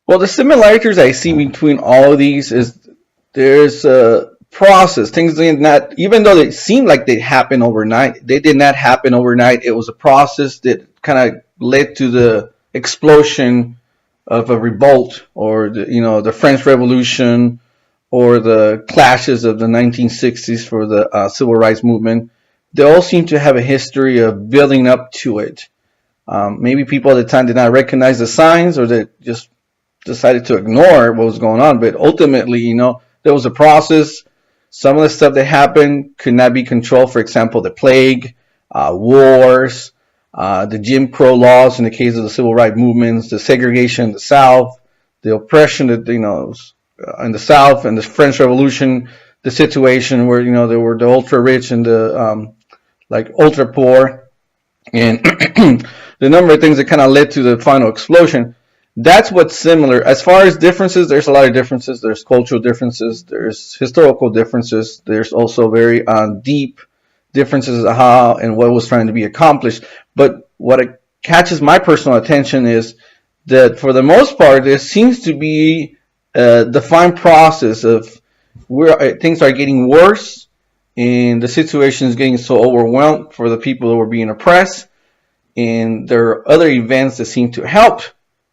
Well, the similarities I see between all of these is there's a process. Things did not, even though they seem like they happen overnight, they did not happen overnight. It was a process that kind of led to the explosion of a revolt, or the French Revolution, or the clashes of the 1960s for the civil rights movement. They all seem to have a history of building up to it. Maybe people at the time did not recognize the signs, or they just decided to ignore what was going on. But ultimately, there was a process. Some of the stuff that happened could not be controlled. For example, the plague, wars, the Jim Crow laws in the case of the civil rights movements, the segregation in the South, the oppression that in the South, and the French Revolution, the situation where there were the ultra rich and the like ultra poor, and the number of things that kind of led to the final explosion. That's what's similar. As far as differences, there's a lot of differences. There's cultural differences. There's historical differences. There's also very deep differences of how and what was trying to be accomplished. But what catches my personal attention is that for the most part, there seems to be a defined process of where things are getting worse, and the situation is getting so overwhelmed for the people who are being oppressed. And there are other events that seem to help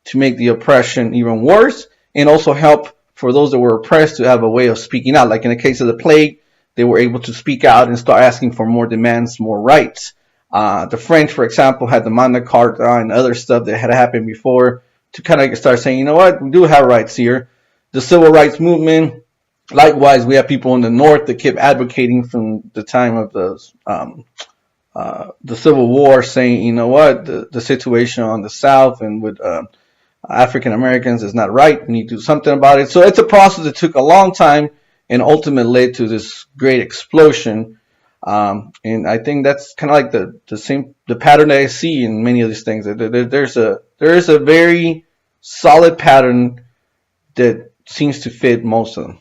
to make the oppression even worse, and also help for those that were oppressed to have a way of speaking out. Like in the case of the plague, they were able to speak out and start asking for more demands, more rights. The French, for example, had the Magna Carta and other stuff that had happened before to kind of start saying, you know what, we do have rights here. The civil rights movement, likewise, we have people in the North that kept advocating from the time of the Civil War, saying, you know what, the situation on the South and with African Americans is not right. We need to do something about it. So it's a process that took a long time and ultimately led to this great explosion. And I think that's kind of like the pattern that I see in many of these things. There is a very solid pattern that seems to fit most of them.